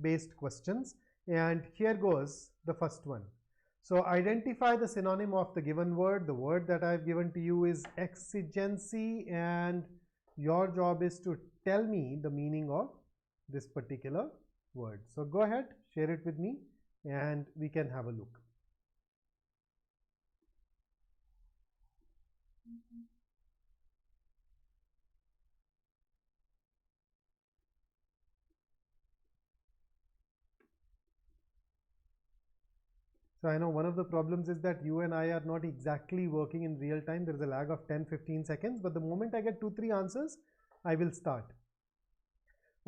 based questions, and here goes the first one. So identify the synonym of the given word. The word that I've given to you is exigency, and your job is to tell me the meaning of this particular word. So go ahead, share it with me, and we can have a look. So I know one of the problems is that you and I are not exactly working in real time. There is a lag of 10-15 seconds, but the moment I get 2-3 answers, I will start.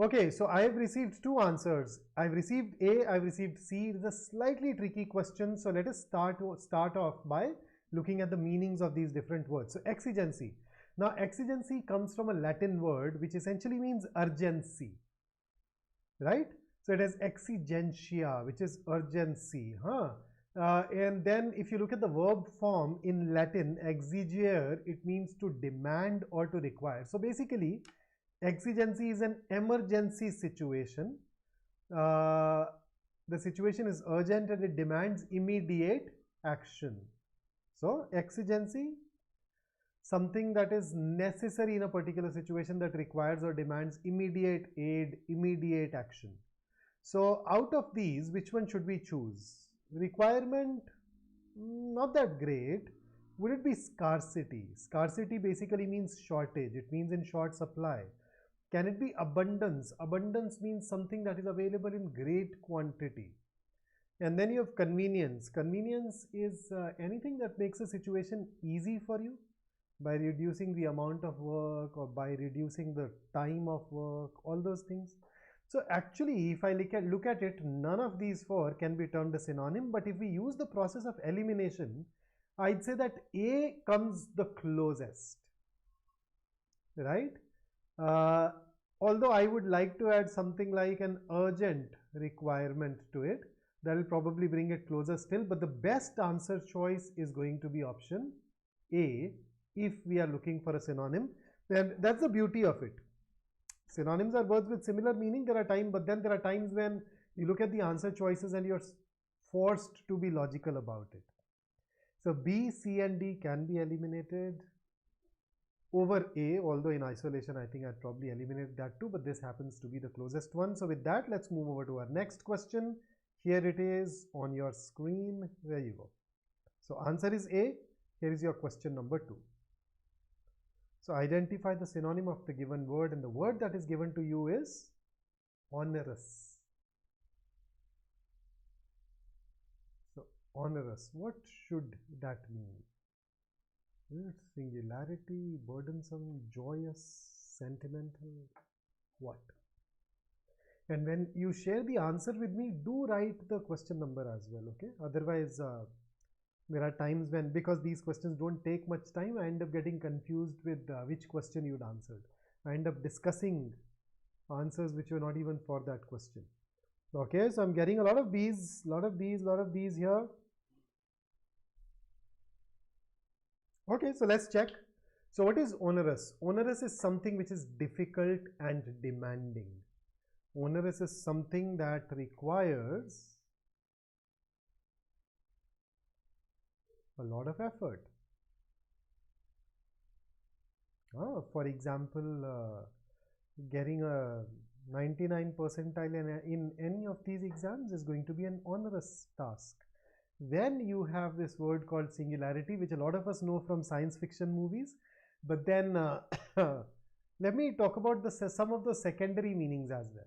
Okay, so I have received 2 answers. I've received A, I've received C. It is a slightly tricky question, so let us start off by looking at the meanings of these different words. So exigency. Now exigency comes from a Latin word which essentially means urgency, right? So it has exigentia, which is urgency, and then if you look at the verb form in Latin, exigere, it means to demand or to require. So basically, exigency is an emergency situation. The situation is urgent and it demands immediate action. So exigency, something that is necessary in a particular situation that requires or demands immediate aid, immediate action. So out of these, which one should we choose? Requirement, not that great. Would it be scarcity? Scarcity basically means shortage. It means in short supply. Can it be abundance? Abundance means something that is available in great quantity. And then you have convenience. Convenience is anything that makes a situation easy for you by reducing the amount of work or by reducing the time of work, all those things. So actually, if I look at it, none of these 4 can be termed a synonym, but if we use the process of elimination, I'd say that A comes the closest, right? Although I would like to add something like an urgent requirement to it, that will probably bring it closer still, but the best answer choice is going to be option A if we are looking for a synonym. And that's the beauty of it. Synonyms are words with similar meaning. There are times, but then there are times when you look at the answer choices and you're forced to be logical about it. So B, C and D can be eliminated over A, although in isolation I think I'd probably eliminate that too, but this happens to be the closest one. So with that, let's move over to our next question. Here it is on your screen. There you go. So answer is A. Here is your question number 2. So identify the synonym of the given word, and the word that is given to you is onerous. So onerous, what should that mean? Singularity, burdensome, joyous, sentimental, what? And when you share the answer with me, do write the question number as well, okay? Otherwise, there are times when, because these questions don't take much time, I end up getting confused with which question you'd answered. I end up discussing answers which were not even for that question. Okay, so I'm getting a lot of B's, lot of B's here. Okay, so let's check. So what is onerous? Onerous is something which is difficult and demanding. Onerous is something that requires a lot of effort. For example, getting a 99 percentile in any of these exams is going to be an onerous task. Then you have this word called singularity, which a lot of us know from science fiction movies. But then let me talk about some of the secondary meanings as well.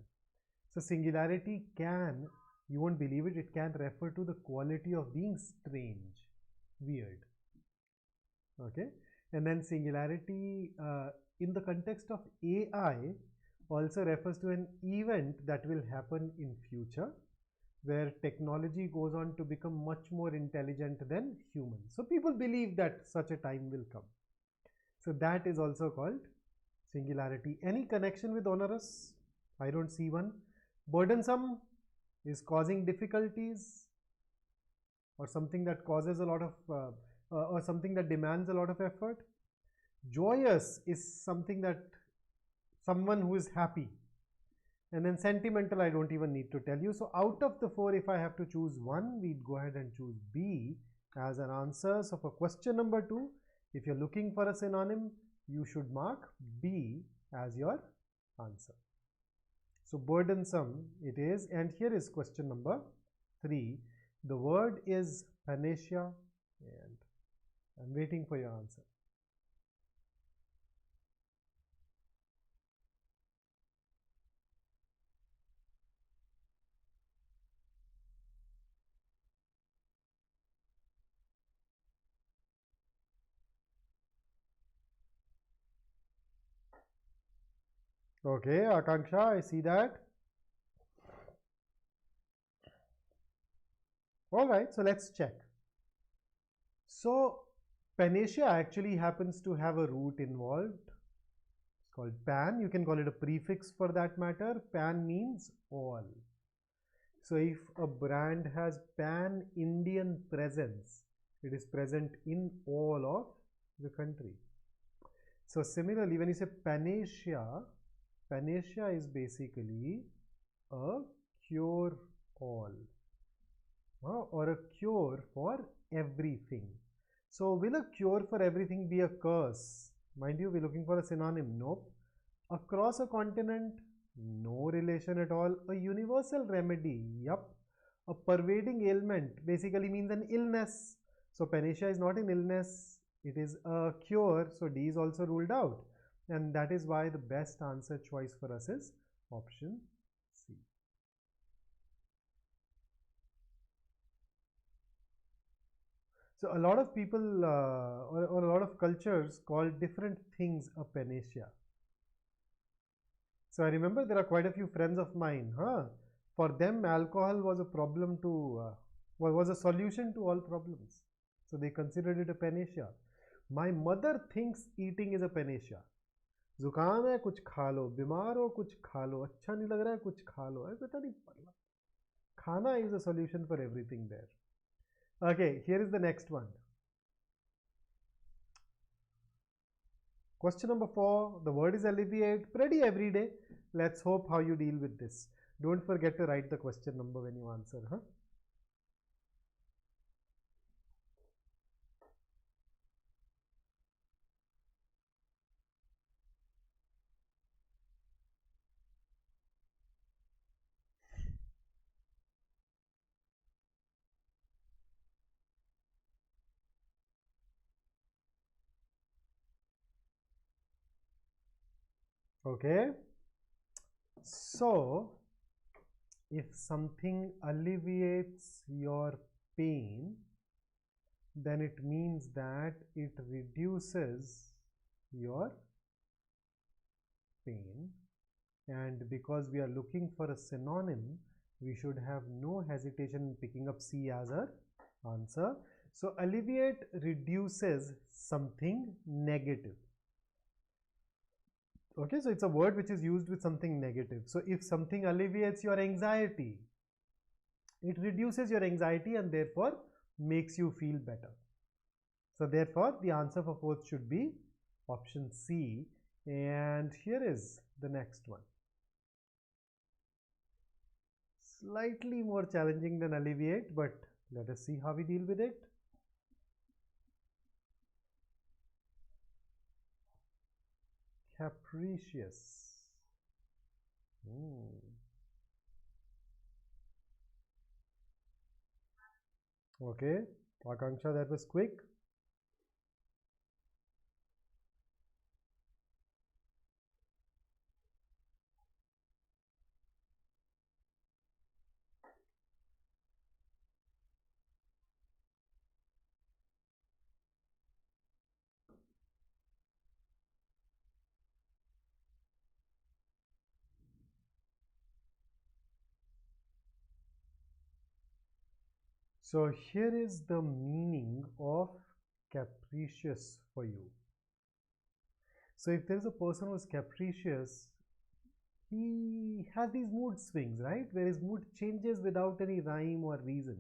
So singularity can, you won't believe it, it can refer to the quality of being strange, weird. Okay, and then singularity in the context of AI also refers to an event that will happen in future, where technology goes on to become much more intelligent than humans. So people believe that such a time will come. So that is also called singularity. Any connection with onerous? I don't see one. Burdensome is causing difficulties, or something that causes a lot of or something that demands a lot of effort. Joyous is something that someone who is happy, And then sentimental, I don't even need to tell you. So out of the four, if I have to choose one, we'd go ahead and choose B as an answer. So for question number 2, if you're looking for a synonym, you should mark B as your answer. So burdensome it is. And here is question number 3. The word is panacea, and I'm waiting for your answer. Okay, Akanksha, I see that. All right, so let's check. So panacea actually happens to have a root involved. It's called pan. You can call it a prefix for that matter. Pan means all. So if a brand has pan-Indian presence, it is present in all of the country. So similarly, when you say panacea, panacea is basically a cure-all, or a cure for everything. So will a cure for everything be a curse? Mind you, we're looking for a synonym. Nope. Across a continent, no relation at all. A universal remedy, yup. A pervading ailment basically means an illness. So panacea is not an illness, it is a cure. So D is also ruled out. And that is why the best answer choice for us is option C. So a lot of people or a lot of cultures call different things a panacea. So I remember there are quite a few friends of mine, for them alcohol was a problem to, was a solution to all problems. So they considered it a panacea. My mother thinks eating is a panacea. जुकाम है कुछ खा लो, बीमार हो कुछ खा लो, अच्छा नहीं लग रहा है कुछ खा लो, पता नहीं पड़ला. Khana is a solution for everything there. Okay, here is the next one. Question number 4, the word is alleviate, pretty everyday. Let's hope how you deal with this. Don't forget to write the question number when you answer, Okay, so if something alleviates your pain, then it means that it reduces your pain. And because we are looking for a synonym, we should have no hesitation in picking up C as our answer. So alleviate reduces something negative. Okay, so it's a word which is used with something negative. So if something alleviates your anxiety, it reduces your anxiety and therefore makes you feel better. So therefore the answer for 4th should be option C. And here is the next one. Slightly more challenging than alleviate, but let us see how we deal with it. Capricious. Okay, Akanksha, that was quick. So here is the meaning of capricious for you. So if there is a person who is capricious, he has these mood swings, right? Where his mood changes without any rhyme or reason.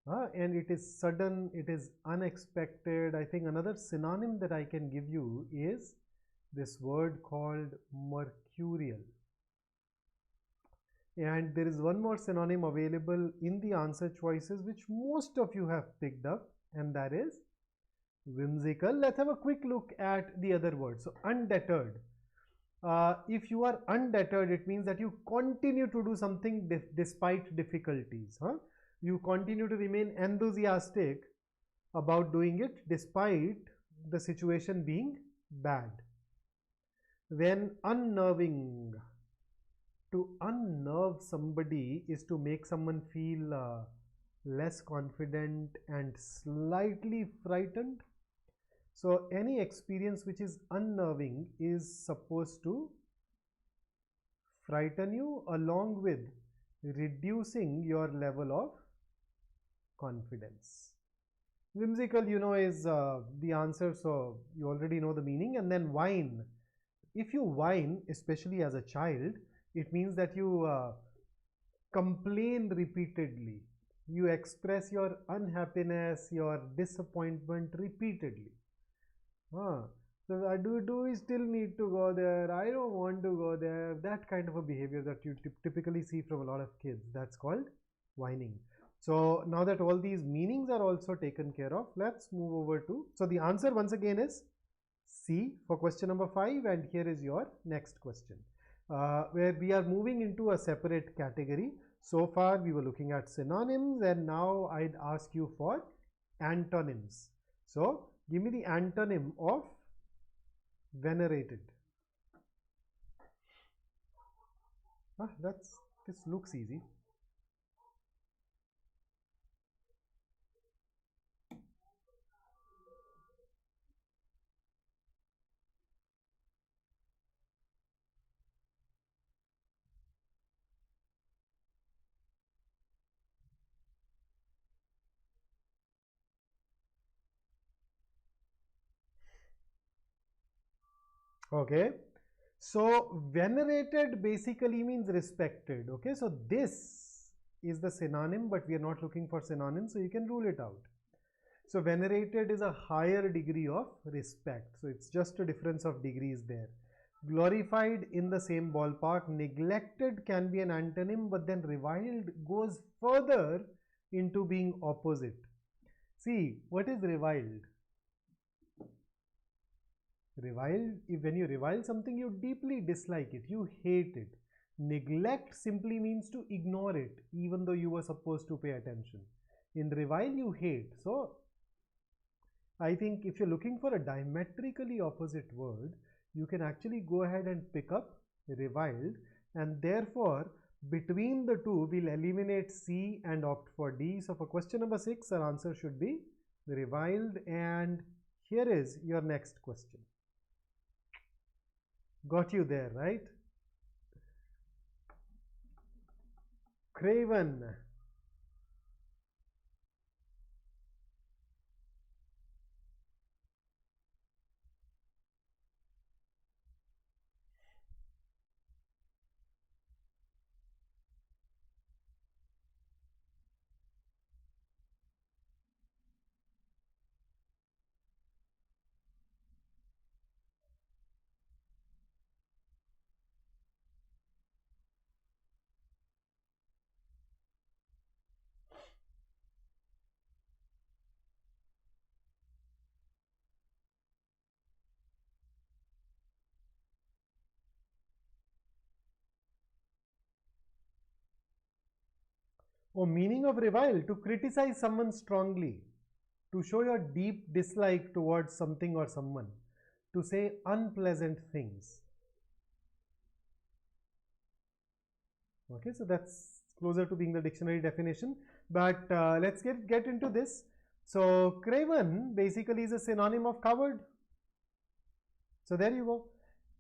And it is sudden, it is unexpected. I think another synonym that I can give you is this word called mercurial. And there is one more synonym available in the answer choices which most of you have picked up, and that is whimsical. Let's have a quick look at the other word. So undeterred. If you are undeterred, it means that you continue to do something despite difficulties. You continue to remain enthusiastic about doing it despite the situation being bad. Then unnerving. To unnerve somebody is to make someone feel less confident and slightly frightened. So any experience which is unnerving is supposed to frighten you along with reducing your level of confidence. Whimsical, you know, is the answer, so you already know the meaning. And then whine. If you whine, especially as a child, it means that you complain repeatedly. You express your unhappiness, your disappointment repeatedly. So I do we still need to go there? I don't want to go there. That kind of a behavior that you typically see from a lot of kids. That's called whining. So now that all these meanings are also taken care of, let's move over to, so the answer once again is C for question number 5, and here is your next question, where we are moving into a separate category. So far we were looking at synonyms, and now I'd ask you for antonyms. So give me the antonym of venerated. This looks easy. Okay, so venerated basically means respected. Okay, so this is the synonym, but we are not looking for synonyms, so you can rule it out. So venerated is a higher degree of respect, so it's just a difference of degrees there. Glorified, in the same ballpark. Neglected can be an antonym, but then reviled goes further into being opposite. See, what is reviled? Reviled, when you revile something, you deeply dislike it, you hate it. Neglect simply means to ignore it, even though you were supposed to pay attention. In revile, you hate. So I think if you're looking for a diametrically opposite word, you can actually go ahead and pick up reviled, and therefore between the two we'll eliminate C and opt for D. So for question number 6, our answer should be reviled, and here is your next question. Got you there, right? Craven. Oh, meaning of revile, to criticize someone strongly, to show your deep dislike towards something or someone, to say unpleasant things. Okay, so that's closer to being the dictionary definition, but let's get into this. So craven basically is a synonym of coward. So there you go.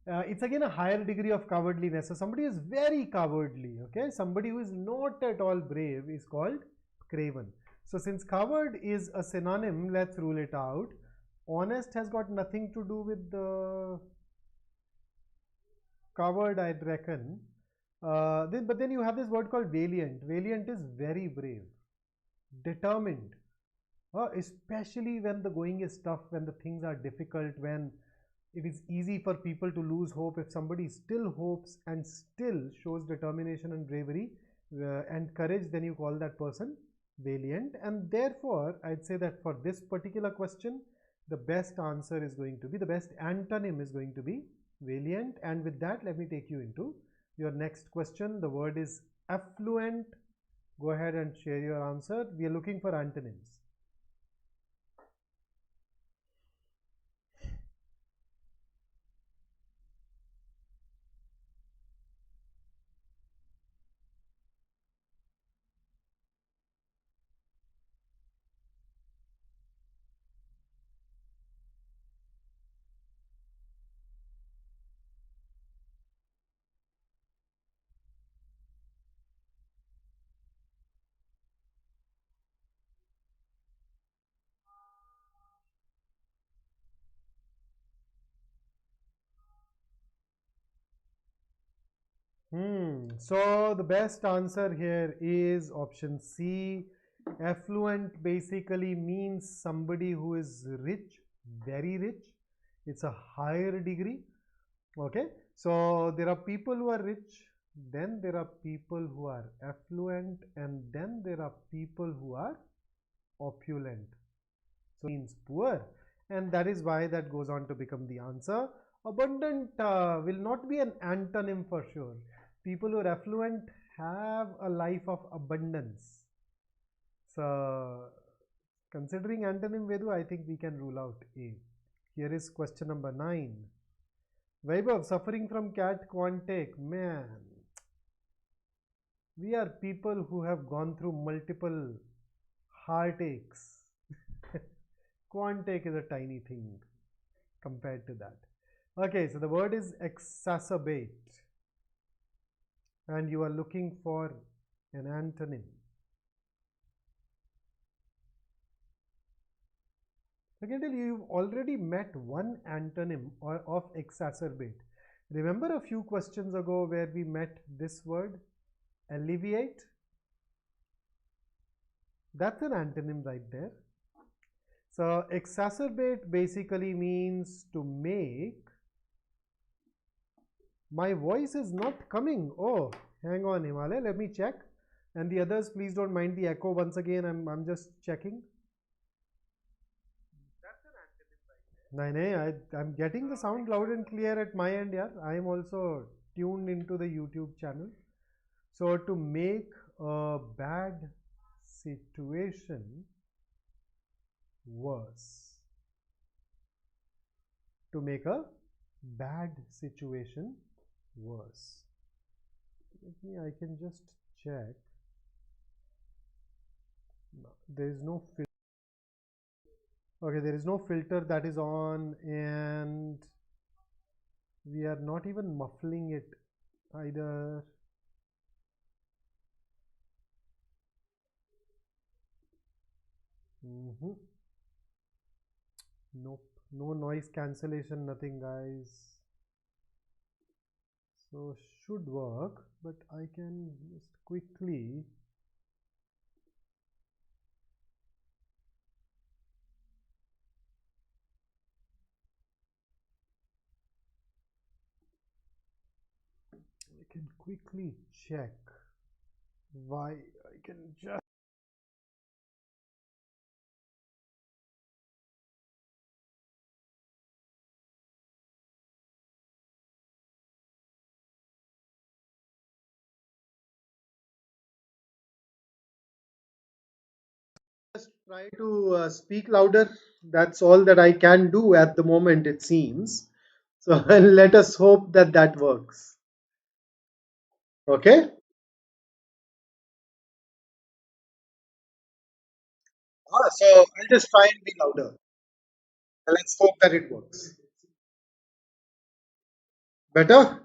It's again a higher degree of cowardliness. So somebody is very cowardly, okay? Somebody who is not at all brave is called craven. So since coward is a synonym, let's rule it out. Honest has got nothing to do with the coward, I'd reckon. But then you have this word called valiant. Valiant is very brave, determined, especially when the going is tough, when the things are difficult, when it is easy for people to lose hope. If somebody still hopes and still shows determination and bravery and courage, then you call that person valiant. And therefore, I'd say that for this particular question, the best answer is going to be, the best antonym is going to be valiant. And with that, let me take you into your next question. The word is affluent. Go ahead and share your answer. We are looking for antonyms. So the best answer here is option C. Affluent basically means somebody who is rich, very rich. It's a higher degree. Okay. So there are people who are rich, then there are people who are affluent, and then there are people who are opulent. So means poor, and that is why that goes on to become the answer. Abundant will not be an antonym for sure. People who are affluent have a life of abundance. So considering antonym, Vedu, I think we can rule out A. Here is question number 9. Vaibhav, suffering from cat quantake. Man, we are people who have gone through multiple heartaches. Quantake is a tiny thing compared to that. Okay, so the word is exacerbate, and you are looking for an antonym. I can tell you, you've already met one antonym of exacerbate. Remember a few questions ago where we met this word, alleviate? That's an antonym right there. So exacerbate basically means to make. My voice is not coming. Oh, hang on, Himalaya, let me check. And the others, please don't mind the echo once again. I'm just checking. I'm getting the sound loud and clear at my end. Yeah, I am also tuned into the YouTube channel. So to make a bad situation worse. To make a bad situation worse. I can just check. No, there is no filter. Okay, there is no filter that is on, and we are not even muffling it either. Nope, no noise cancellation, nothing, guys. So should work, but I can just quickly check why I can just try to speak louder. That's all that I can do at the moment, it seems. So let us hope that that works. Okay. So I'll just try and be louder. Let's hope that it works. Better?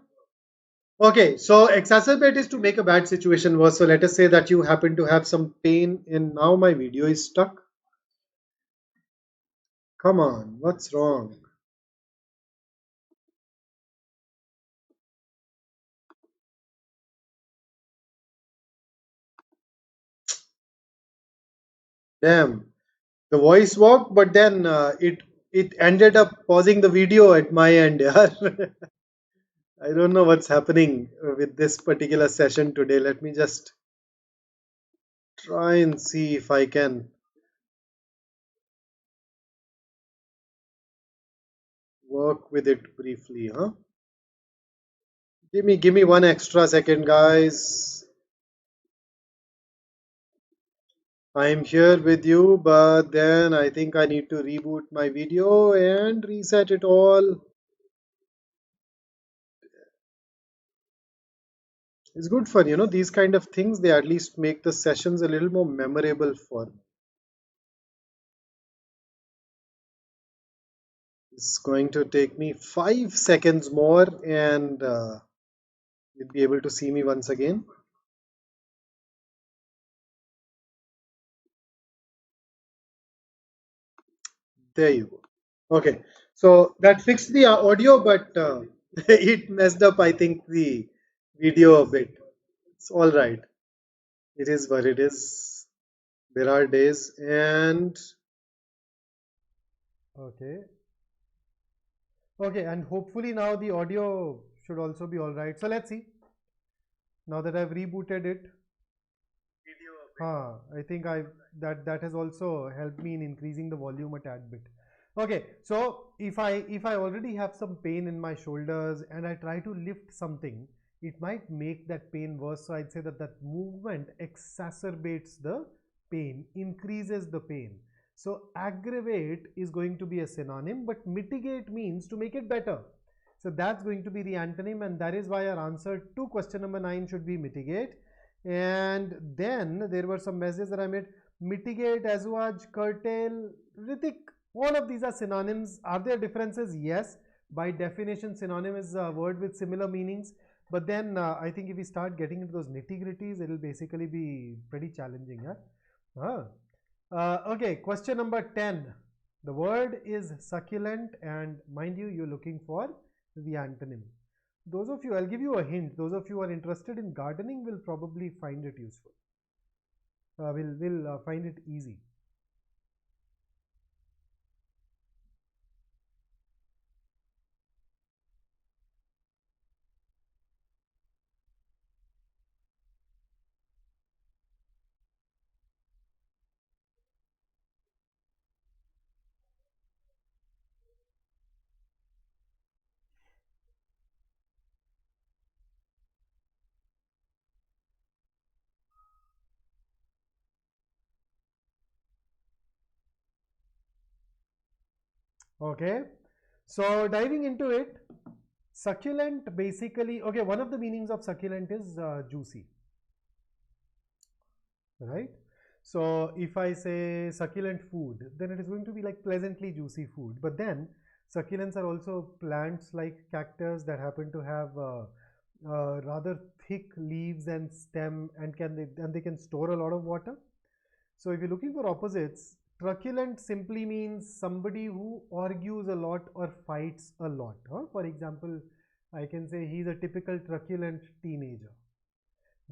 Okay, so exacerbate is to make a bad situation worse. So let us say that you happen to have some pain and now my video is stuck. Come on, what's wrong? Damn, the voice worked, but then it it ended up pausing the video at my end. Yaar. I don't know what's happening with this particular session today. Let me just try and see if I can work with it briefly, huh? Give me one extra second, guys. I'm here with you, but then I think I need to reboot my video and reset it all. It's good for, these kind of things. They at least make the sessions a little more memorable for me. It's going to take me 5 seconds more and you'll be able to see me once again. There you go. Okay, so that fixed the audio, but it messed up, I think, the video a bit. It's all right. It is what it is. There are days, and okay, okay, and hopefully now the audio should also be all right. So let's see. Now that I've rebooted it, I think that has also helped me in increasing the volume a tad bit. Okay, so if I already have some pain in my shoulders and I try to lift something, it might make that pain worse. So I'd say that movement exacerbates the pain, increases the pain. So aggravate is going to be a synonym, but mitigate means to make it better. So that's going to be the antonym, and that is why our answer to question number 9 should be mitigate. And then there were some messages that I made: mitigate, assuage, curtail, Ritik. All of these are synonyms. Are there differences? Yes. By definition, synonym is a word with similar meanings. But then I think if we start getting into those nitty gritties, it'll basically be pretty challenging. Huh? Okay, question number 10. The word is succulent, and mind you, you're looking for the antonym. Those of you, I'll give you a hint. Those of you who are interested in gardening will probably find it useful. Will find it easy. Okay, so diving into it, succulent basically, okay, one of the meanings of succulent is juicy, right? So if I say succulent food, then it is going to be like pleasantly juicy food. But then succulents are also plants like cactus that happen to have rather thick leaves and stem, and they can store a lot of water. So if you're looking for opposites, truculent simply means somebody who argues a lot or fights a lot. For example, I can say he's a typical truculent teenager.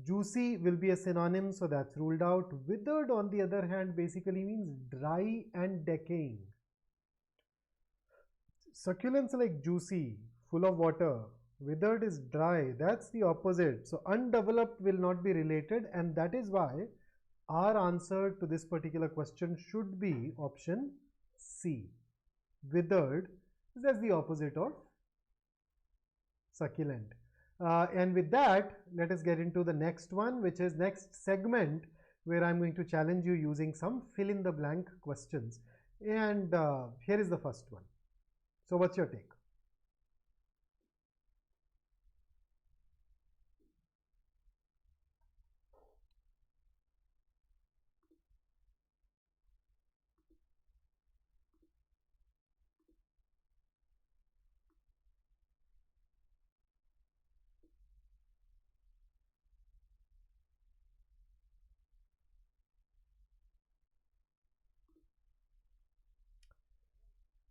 Juicy will be a synonym, so that's ruled out. Withered, on the other hand, basically means dry and decaying. Succulents are like juicy, full of water. Withered is dry. That's the opposite. So undeveloped will not be related, and that is why our answer to this particular question should be option C. Withered is as the opposite of succulent. And with that, let us get into the next one, which is next segment, where I'm going to challenge you using some fill in the blank questions. And here is the first one. So what's your take?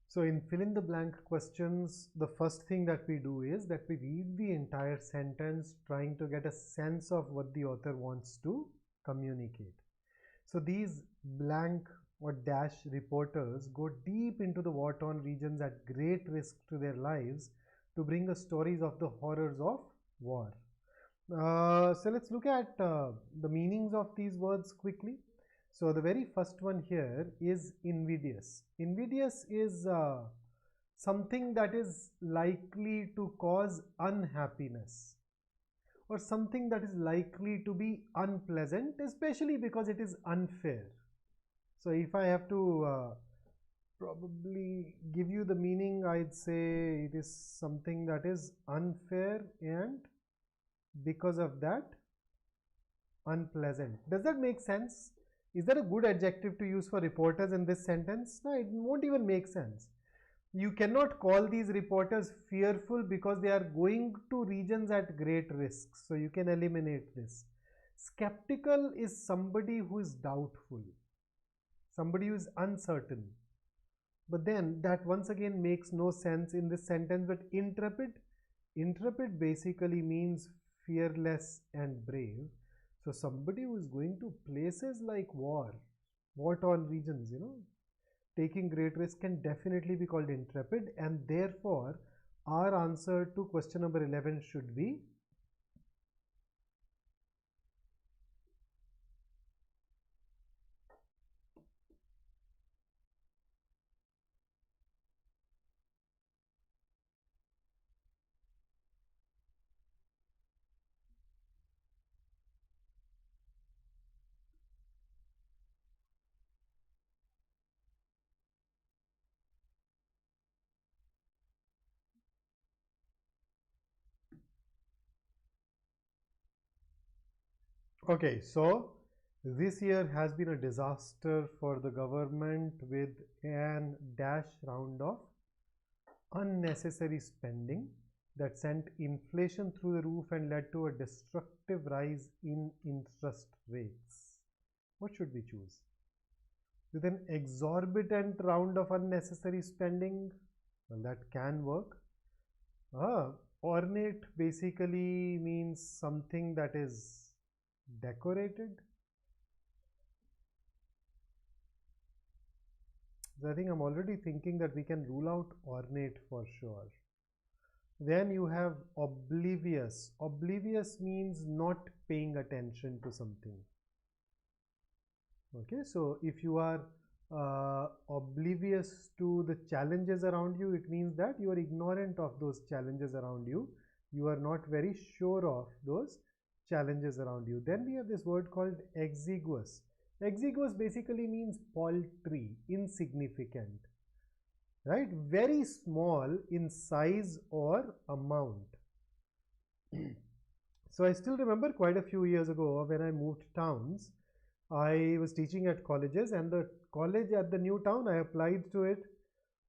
So in fill in the blank questions, the first thing that we do is that we read the entire sentence, trying to get a sense of what the author wants to communicate. So these blank or dash reporters go deep into the war-torn regions at great risk to their lives to bring us stories of the horrors of war. So let's look at the meanings of these words quickly. So the very first one here is invidious. Invidious is something that is likely to cause unhappiness, or something that is likely to be unpleasant, especially because it is unfair. So if I have to probably give you the meaning, I'd say it is something that is unfair and because of that unpleasant. Does that make sense? Is that a good adjective to use for reporters in this sentence? No, it won't even make sense. You cannot call these reporters fearful because they are going to regions at great risk. So you can eliminate this. Skeptical is somebody who is doubtful, somebody who is uncertain. But then that once again makes no sense in this sentence. But intrepid basically means fearless and brave. So somebody who is going to places like war-torn regions, taking great risk, can definitely be called intrepid, and therefore our answer to question number 11 should be okay. So this year has been a disaster for the government with an dash round of unnecessary spending that sent inflation through the roof and led to a destructive rise in interest rates. What should we choose? With an exorbitant round of unnecessary spending, well, that can work. Ornate basically means something that is decorated. So I think I'm already thinking that we can rule out ornate for sure. Then you have oblivious. Oblivious means not paying attention to something. Okay, so if you are oblivious to the challenges around you, it means that you are ignorant of those challenges around you. You are not very sure of those challenges around you. Then we have this word called exiguous. Exiguous basically means paltry, insignificant, right? Very small in size or amount. So I still remember quite a few years ago when I moved towns, I was teaching at colleges, and the college at the new town, I applied to it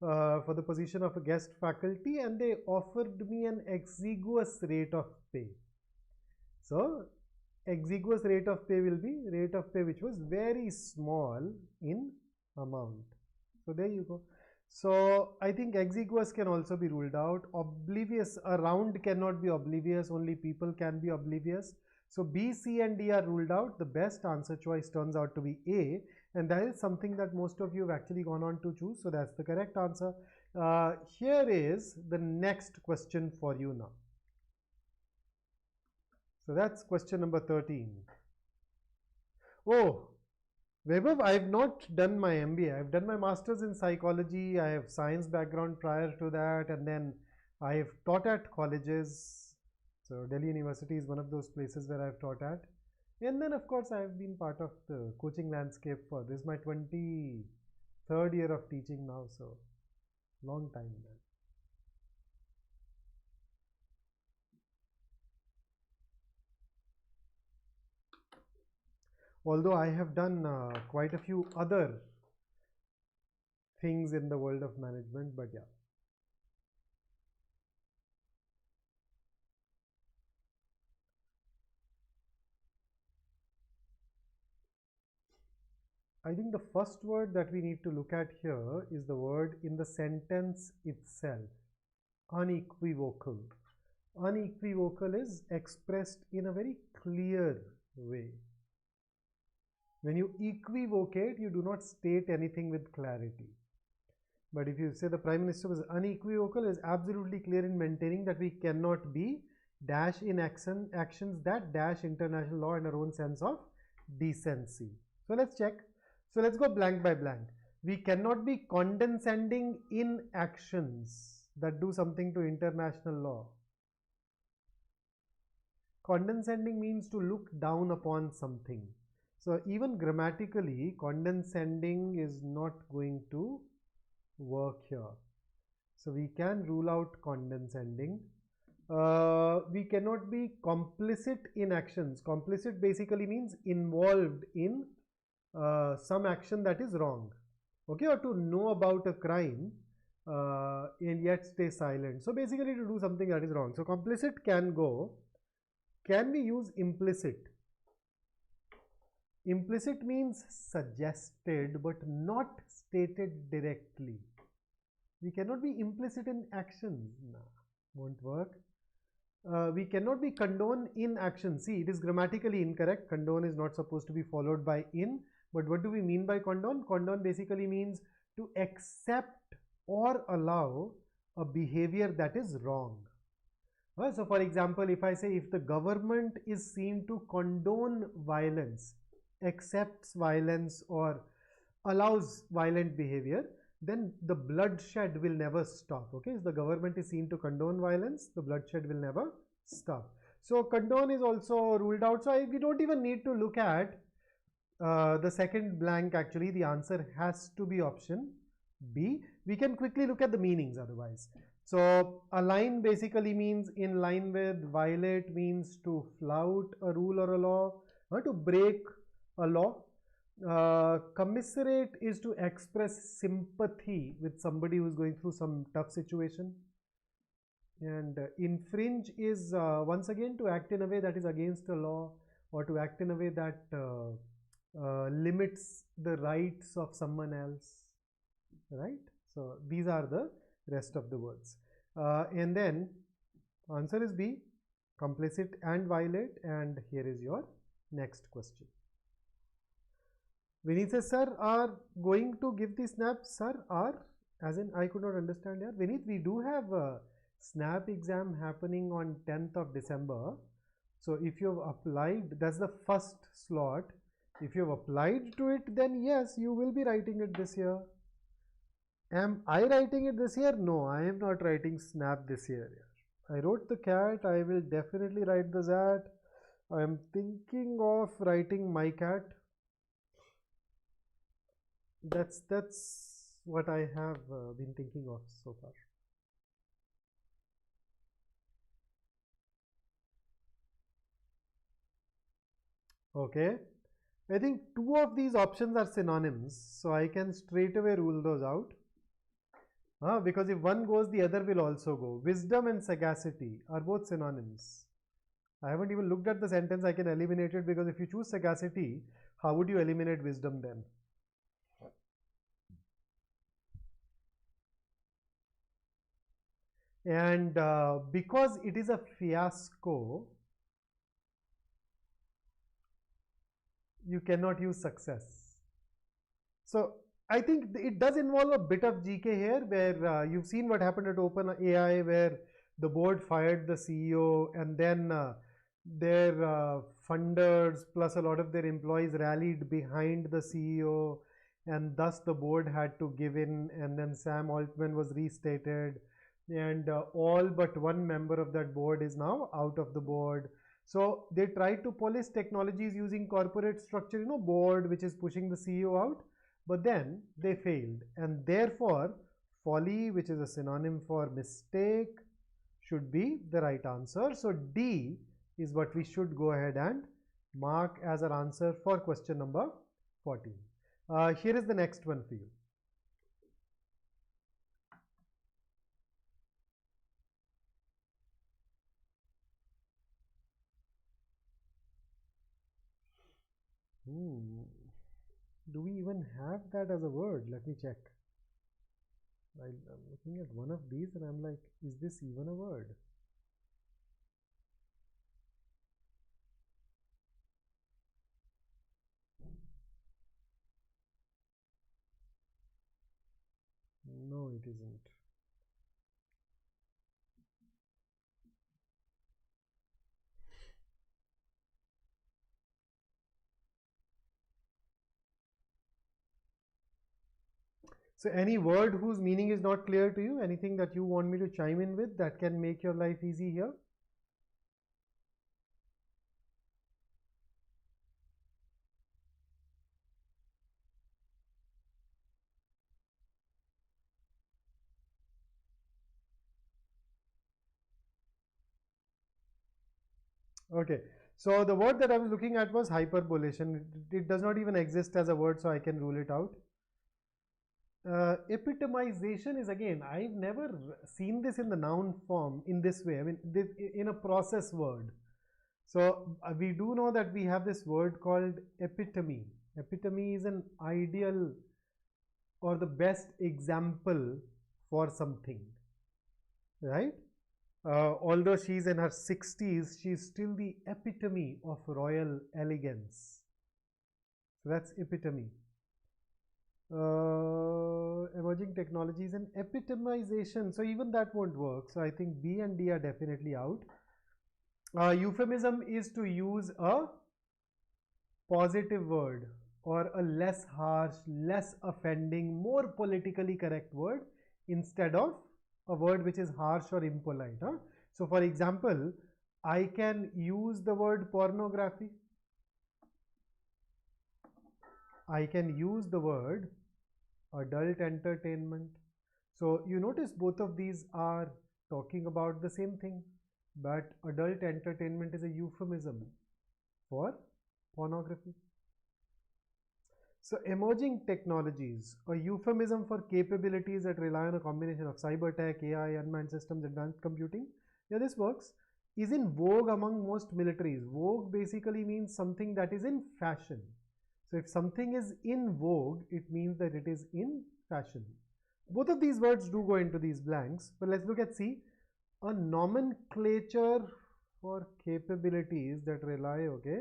for the position of a guest faculty, and they offered me an exiguous rate of pay. So exiguous rate of pay will be rate of pay which was very small in amount. So there you go. So I think exiguous can also be ruled out. Oblivious, around cannot be oblivious, only people can be oblivious. So B, C and D are ruled out. The best answer choice turns out to be A, and that is something that most of you have actually gone on to choose. So that's the correct answer. Here is the next question for you now. So that's question number 13. Oh, Vaibhav, I have not done my MBA. I have done my master's in psychology. I have science background prior to that, and then I have taught at colleges. So Delhi University is one of those places where I have taught at. And then of course I have been part of the coaching landscape for this is my 23rd year of teaching now, so long time then. Although I have done quite a few other things in the world of management, but yeah. I think the first word that we need to look at here is the word in the sentence itself, unequivocal. Unequivocal is expressed in a very clear way. When you equivocate, you do not state anything with clarity. But if you say the Prime Minister was unequivocal, it is absolutely clear in maintaining that we cannot be dash in actions that dash international law and our own sense of decency. So let's check. So let's go blank by blank. We cannot be condescending in actions that do something to international law. Condescending means to look down upon something. So even grammatically, condescending is not going to work here. So we can rule out condescending. We cannot be complicit in actions. Complicit basically means involved in some action that is wrong. Okay, or to know about a crime and yet stay silent. So basically to do something that is wrong. So complicit can go. Can we use implicit? Implicit means suggested but not stated directly. We cannot be implicit in actions. Nah, won't work. We cannot be condone in action. See, it is grammatically incorrect. Condone is not supposed to be followed by in. But what do we mean by condone? Condone basically means to accept or allow a behavior that is wrong. So for example, if I say if the government is seen to condone violence, accepts violence or allows violent behavior, then the bloodshed will never stop. Okay, if the government is seen to condone violence, the bloodshed will never stop. So condone is also ruled out. So we don't even need to look at the second blank. Actually, the answer has to be option B. We can quickly look at the meanings otherwise. So align basically means in line with, violate means to flout a rule or a law, or to break a law. Commiserate is to express sympathy with somebody who is going through some tough situation. And infringe is once again to act in a way that is against a law, or to act in a way that limits the rights of someone else, right? So these are the rest of the words. And then answer is B, complicit and violate. And here is your next question. Vineet says, sir, are going to give the snap? Sir, are, as in I could not understand here. Vineet, we do have a snap exam happening on 10th of December. So if you have applied, that's the first slot. If you have applied to it, then yes, you will be writing it this year. Am I writing it this year? No, I am not writing snap this year. I wrote the cat. I will definitely write the zat. I am thinking of writing my cat. That's what I have been thinking of so far. Okay, I think two of these options are synonyms, so I can straight away rule those out. Because if one goes, the other will also go. Wisdom and sagacity are both synonyms. I haven't even looked at the sentence. I can eliminate it, because if you choose sagacity, how would you eliminate wisdom then? And because it is a fiasco, you cannot use success. So I think it does involve a bit of GK here, where you've seen what happened at OpenAI, where the board fired the CEO, and then their funders plus a lot of their employees rallied behind the CEO, and thus the board had to give in, and then Sam Altman was restated, and all but one member of that board is now out of the board. So they tried to polish technologies using corporate structure, board which is pushing the CEO out, but then they failed, and therefore folly, which is a synonym for mistake, should be the right answer. So D is what we should go ahead and mark as our answer for question number 14. Here is the next one for you. Do we even have that as a word? Let me check. I'm looking at one of these and I'm like, is this even a word? it isn't. So any word whose meaning is not clear to you, anything that you want me to chime in with that can make your life easy here? Okay, so the word that I was looking at was hyperbolation. It does not even exist as a word, so I can rule it out. Epitomization is, again, I've never seen this in the noun form in this way. I mean, this, in a process word. So we do know that we have this word called epitome. Epitome is an ideal or the best example for something, right? Although she's in her 60s, she's still the epitome of royal elegance. So that's epitome. Emerging technologies and epitomization. So even that won't work. So I think B and D are definitely out. Euphemism is to use a positive word or a less harsh, less offending, more politically correct word instead of a word which is harsh or impolite. So for example, I can use the word pornography. I can use the word adult entertainment. So you notice both of these are talking about the same thing, but adult entertainment is a euphemism for pornography. So emerging technologies, a euphemism for capabilities that rely on a combination of cyber tech, AI, unmanned systems, advanced computing. Yeah, this works. Is in vogue among most militaries. Vogue basically means something that is in fashion. So if something is in vogue, it means that it is in fashion. Both of these words do go into these blanks, but let's look at C. A nomenclature for capabilities that rely, okay,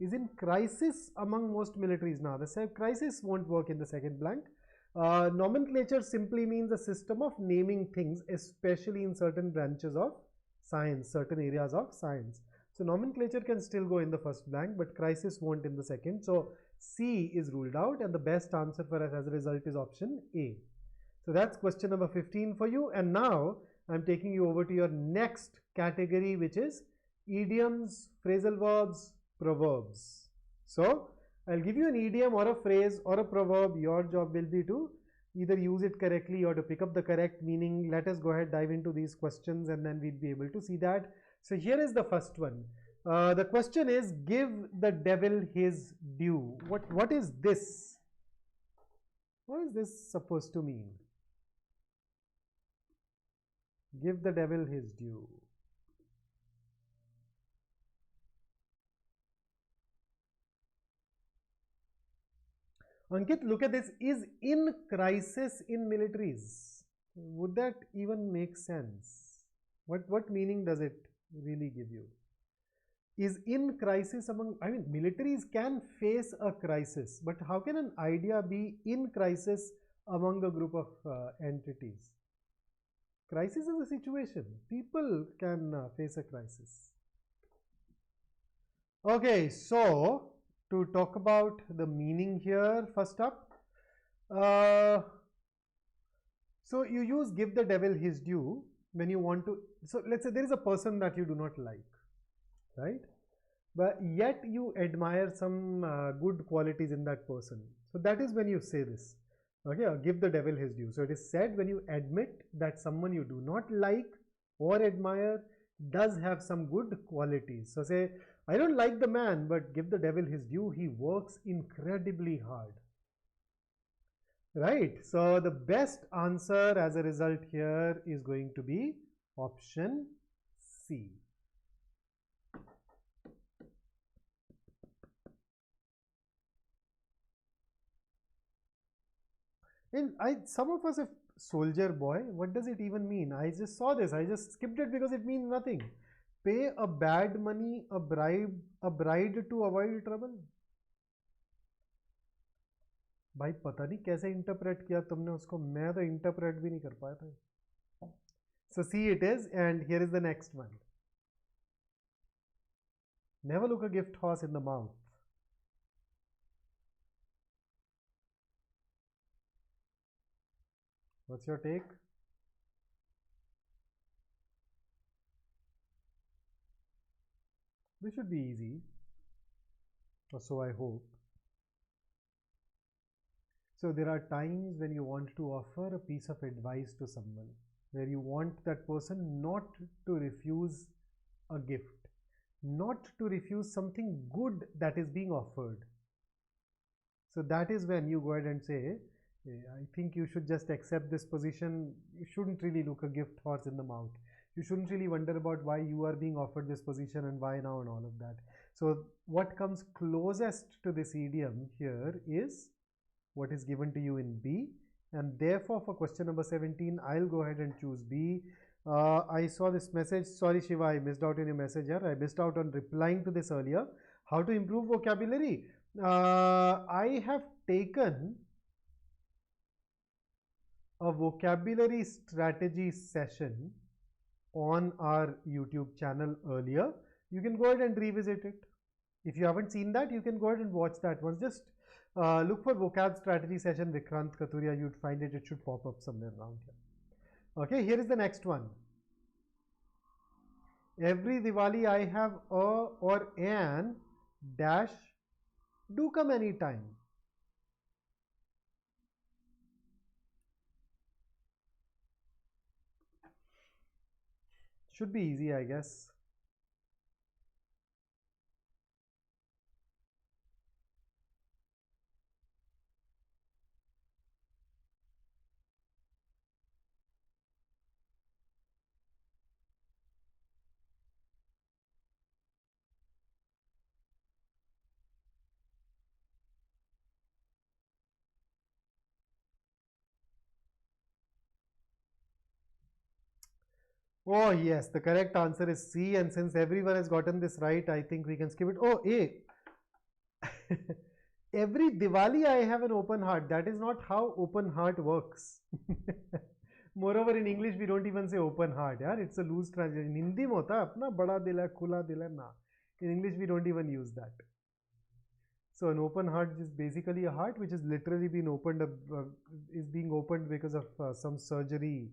is in crisis among most militaries. Now, the crisis won't work in the second blank. Nomenclature simply means a system of naming things, especially in certain branches of science, certain areas of science. So nomenclature can still go in the first blank, but crisis won't in the second. So C is ruled out, and the best answer for us as a result is option A. So that's question number 15 for you. And now I'm taking you over to your next category, which is idioms, phrasal verbs, proverbs. So I'll give you an idiom or a phrase or a proverb. Your job will be to either use it correctly or to pick up the correct meaning. Let us go ahead, dive into these questions, and then we'll be able to see that. So here is the first one. The question is, give the devil his due. What is this? What is this supposed to mean? Give the devil his due. Ankit, look at this. Is in crisis in militaries. Would that even make sense? What meaning does it really give you? Is in crisis among, I mean, militaries can face a crisis, but how can an idea be in crisis among a group of entities? Crisis is a situation. People can face a crisis. Okay, so to talk about the meaning here, first up, so you use give the devil his due when you want to. So let's say there is a person that you do not like, right? But yet you admire some good qualities in that person. So that is when you say this. Okay, give the devil his due. So it is said when you admit that someone you do not like or admire does have some good qualities. So say, I don't like the man, but give the devil his due. He works incredibly hard. Right. So the best answer as a result here is going to be option C. And some of us have soldier boy. What does it even mean? I just saw this. I just skipped it because it means nothing. Pay a bad money, a bride to avoid trouble. भाई पता नहीं कैसे interpret किया तुमने उसको, मैं तो interpret भी नहीं कर पाया था. So C it is, and here is the next one. Never look a gift horse in the mouth. What's your take? This should be easy, or so I hope. So there are times when you want to offer a piece of advice to someone, where you want that person not to refuse a gift, not to refuse something good that is being offered. So that is when you go ahead and say, I think you should just accept this position. You shouldn't really look a gift horse in the mouth. You shouldn't really wonder about why you are being offered this position and why now and all of that. So what comes closest to this idiom here is what is given to you in B, and therefore for question number 17 I'll go ahead and choose B. I saw this message. Sorry Shiva, I missed out on your message here. I missed out on replying to this earlier. How to improve vocabulary? I have taken a vocabulary strategy session on our YouTube channel earlier. You can go ahead and revisit it. If you haven't seen that, you can go ahead and watch that once. Just look for vocab strategy session Vikrant Katuria. You'd find it. It should pop up somewhere around here. Okay, here is the next one. Every Diwali I have a or an dash do come anytime. Should be easy, I guess. Oh yes, the correct answer is C, and since everyone has gotten this right, I think we can skip it. Oh, A. Every Diwali I have an open heart. That is not how open heart works. Moreover, in English we don't even say open heart. Yeah, it's a loose translation. In Hindi में होता है अपना बड़ा दिल है, खुला दिल है ना. In English we don't even use that. So an open heart is basically a heart which is literally been opened up, is being opened because of some surgery.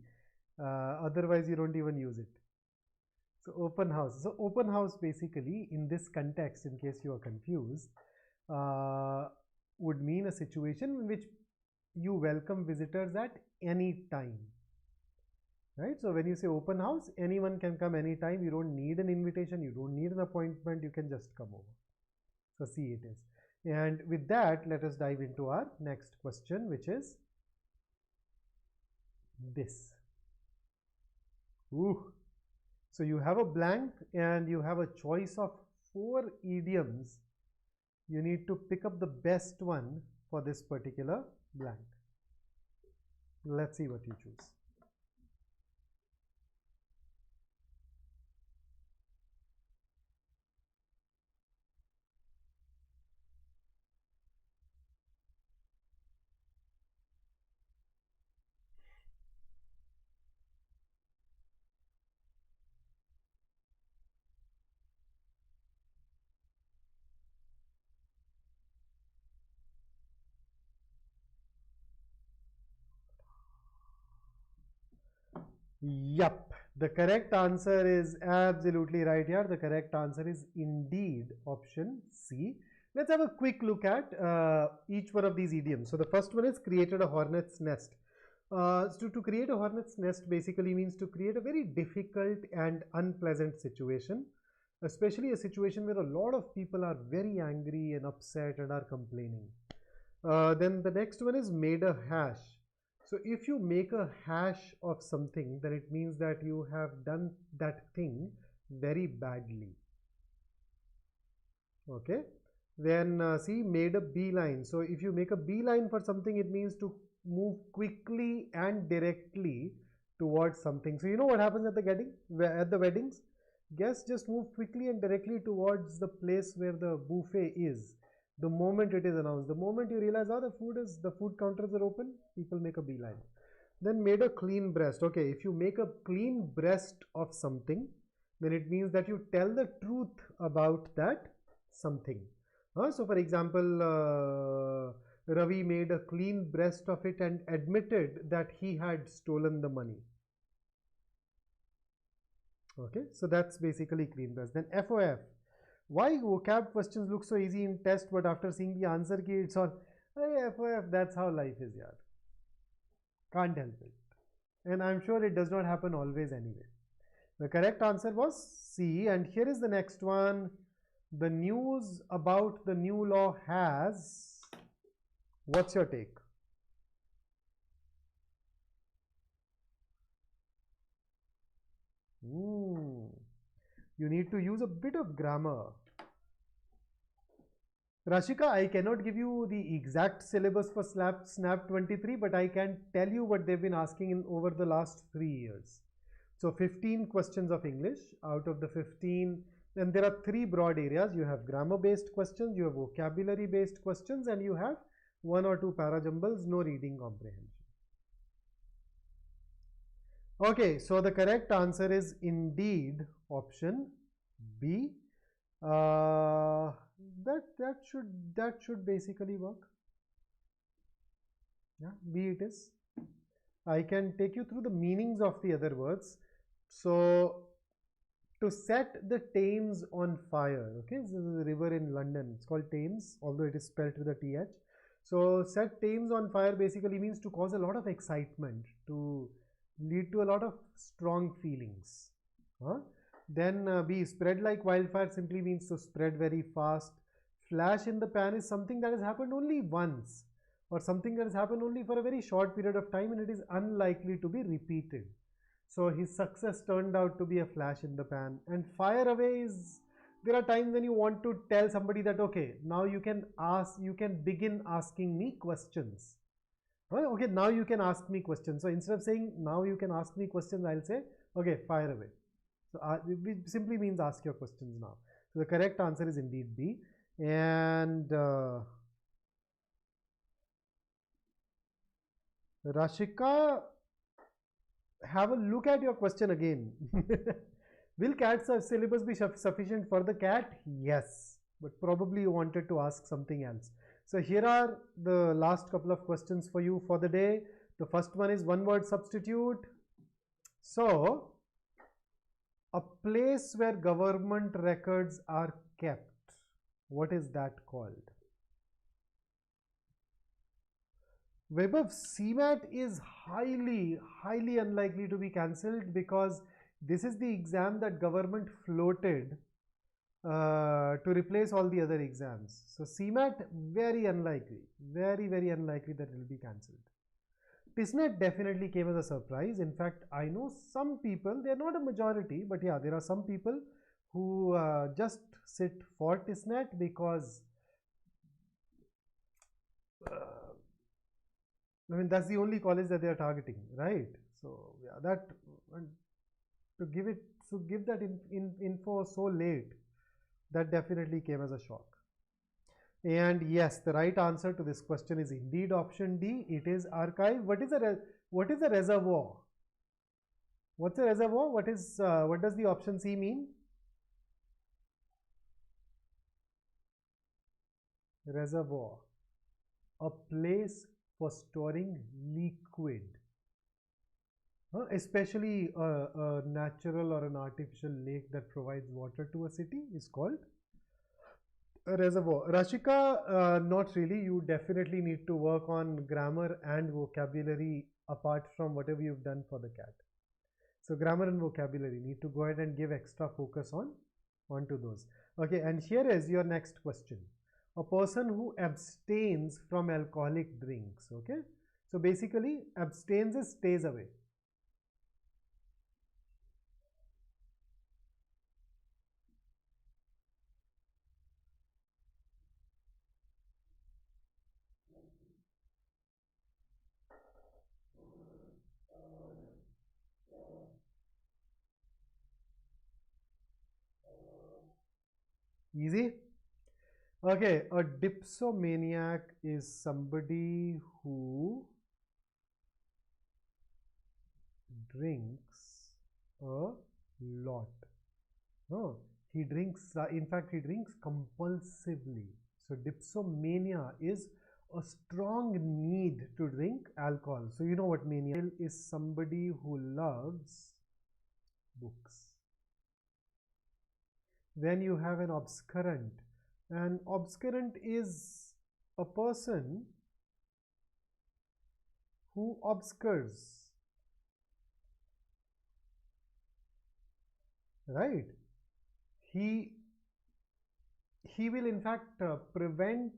Otherwise you don't even use it. So open house. So open house basically in this context, in case you are confused, would mean a situation in which you welcome visitors at any time. Right? So when you say open house, anyone can come anytime. You don't need an invitation. You don't need an appointment. You can just come over. So C it is. And with that, let us dive into our next question, which is this. Ooh. So you have a blank and you have a choice of 4 idioms. You need to pick up the best one for this particular blank. Let's see what you choose. Yup, the correct answer is absolutely right here. The correct answer is indeed option C. Let's have a quick look at each one of these idioms. So the first one is created a hornet's nest. So to create a hornet's nest basically means to create a very difficult and unpleasant situation, especially a situation where a lot of people are very angry and upset and are complaining. Then the next one is made a hash. So if you make a hash of something, then it means that you have done that thing very badly. Okay. Then see, made a beeline. So if you make a beeline for something, it means to move quickly and directly towards something. So you know what happens at the weddings? Guests just move quickly and directly towards the place where the buffet is. The moment it is announced, the moment you realize, oh, the food counters are open, people make a beeline. Then made a clean breast. Okay, if you make a clean breast of something, then it means that you tell the truth about that something. So for example, Ravi made a clean breast of it and admitted that he had stolen the money. Okay, so that's basically clean breast. Then FOF. Why vocab questions look so easy in test, but after seeing the answer key, it's all, hey, FOF, that's how life is, yaar. Can't help it. And I'm sure it does not happen always anyway. The correct answer was C. And here is the next one. The news about the new law has. What's your take? You need to use a bit of grammar. Rashika, I cannot give you the exact syllabus for Snap 23, but I can tell you what they've been asking in over the last 3 years. So 15 questions of English. Out of the 15, and there are 3 broad areas. You have grammar based questions, you have vocabulary based questions, and you have 1 or 2 parajumbles, no reading comprehension. Okay, so the correct answer is indeed option B. That should basically work. Yeah, B it is. I can take you through the meanings of the other words. So to set the Thames on fire, okay, this is a river in London, it's called Thames, although it is spelled with a TH. So set Thames on fire basically means to cause a lot of excitement, to lead to a lot of strong feelings. Then B, spread like wildfire simply means to spread very fast. Flash in the pan is something that has happened only once, or something that has happened only for a very short period of time, and it is unlikely to be repeated. So his success turned out to be a flash in the pan. And fire away is, there are times when you want to tell somebody that, okay, now you can begin asking me questions. Okay, now you can ask me questions. So instead of saying now you can ask me questions, I'll say, okay, fire away. So it simply means ask your questions now. So the correct answer is indeed B. And Rashika, have a look at your question again. Will CAT syllabus be sufficient for the CAT? Yes, but probably you wanted to ask something else. So here are the last couple of questions for you for the day. The first one is one word substitute. So, a place where government records are kept. What is that called? Vaibhav, CMAT is highly unlikely to be cancelled because this is the exam that government floated to replace all the other exams. So CMAT, very unlikely, very unlikely that it will be cancelled. TISNET definitely came as a surprise. In fact, I know some people, they are not a majority, but yeah, there are some people who just sit for TISNET because I mean, that's the only college that they are targeting, right? So yeah, that, and to give that info so late, that definitely came as a shock. And yes, the right answer to this question is indeed option D. It is archive. What is a reservoir? What's a reservoir? What does the option C mean? Reservoir, a place for storing liquid, especially a natural or an artificial lake that provides water to a city is called a reservoir. Rashika, not really. You definitely need to work on grammar and vocabulary apart from whatever you've done for the CAT. So grammar and vocabulary, need to go ahead and give extra focus onto those. Okay, and here is your next question. A person who abstains from alcoholic drinks. Okay, so basically abstains is stays away. Easy. Okay, a dipsomaniac is somebody who drinks a lot. No, he drinks, in fact, he drinks compulsively. So, dipsomania is a strong need to drink alcohol. So, you know what mania is: somebody who loves books. Then you have an obscurant. An obscurant is a person who obscures, right? He he will in fact prevent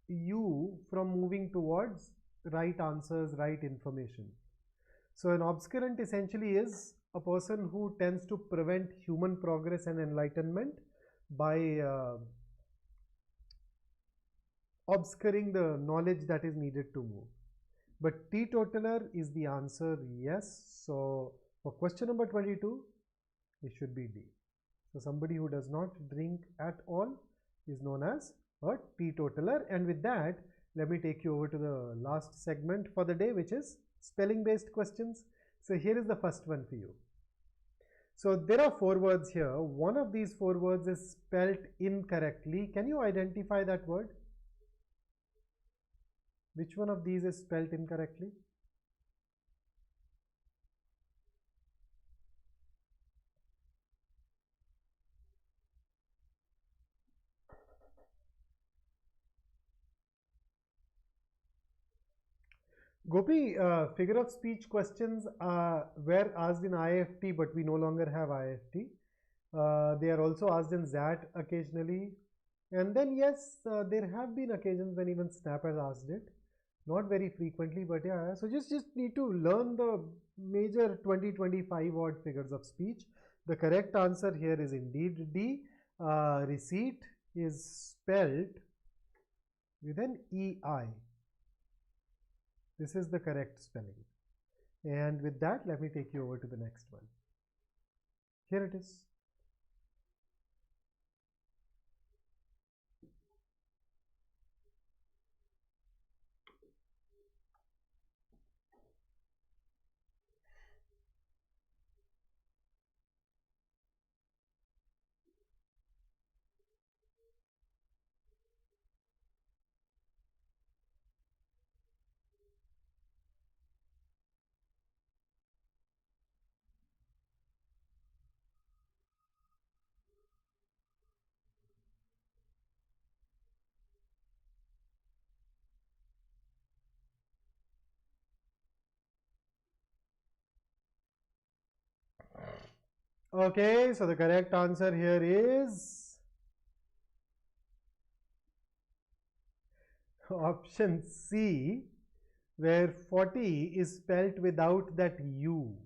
you from moving towards right answers, right information. So an obscurant essentially is a person who tends to prevent human progress and enlightenment by obscuring the knowledge that is needed to move. But teetotaler is the answer, yes. So for question number 22, it should be D. So somebody who does not drink at all is known as a teetotaler. And with that, let me take you over to the last segment for the day, which is spelling based questions. So here is the first one for you. So there are 4 words here. One of these 4 words is spelt incorrectly. Can you identify that word? Which one of these is spelt incorrectly? Gopi, figure of speech questions were asked in IFT, but we no longer have IFT. They are also asked in ZAT occasionally. And then, yes, there have been occasions when even Snap has asked it. Not very frequently, but yeah. So just need to learn the major 20-25 odd figures of speech. The correct answer here is indeed D. Receipt is spelled with an EI. This is the correct spelling. And with that, let me take you over to the next one. Here it is. Okay, so the correct answer here is option C, where 40 is spelt without that U.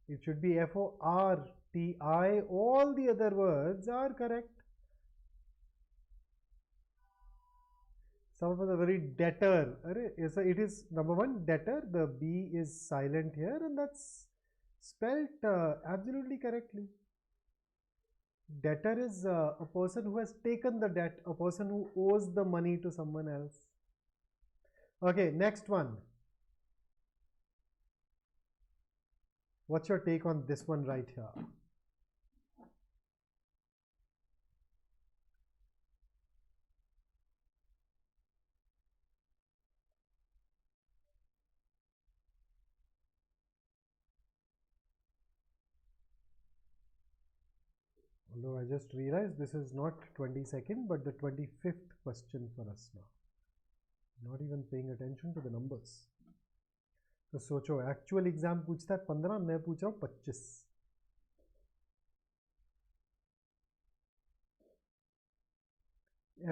It should be FORTI. All the other words are correct. Some of them are very debtor. So it is number 1, debtor. The B is silent here, and that's spelt absolutely correctly. Debtor is a person who has taken the debt, a person who owes the money to someone else. Okay, next one. What's your take on this one right here? Although I just realized this is not 22nd but the 25th question for us now. Not even paying attention to the numbers. तो सोचो actual exam पूछता है 15, मैं पूछ रहा हूँ 25.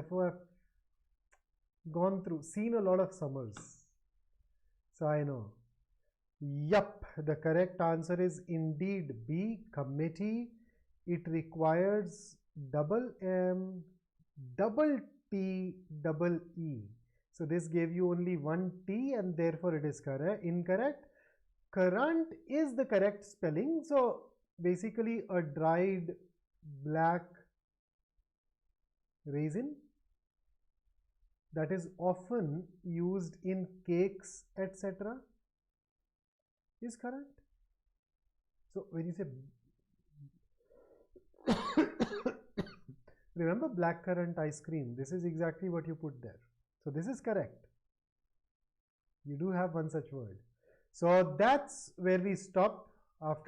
FOF gone through, seen a lot of summers, so I know. Yup, the correct answer is indeed B, committee. It requires double M, double T, double E. So this gave you only one T and therefore it is incorrect. Currant is the correct spelling. So basically a dried black raisin. that is often used in cakes, etc. is correct. So when you say remember blackcurrant ice cream, this is exactly what you put there. So this is correct. You do have one such word. So that's where we stopped after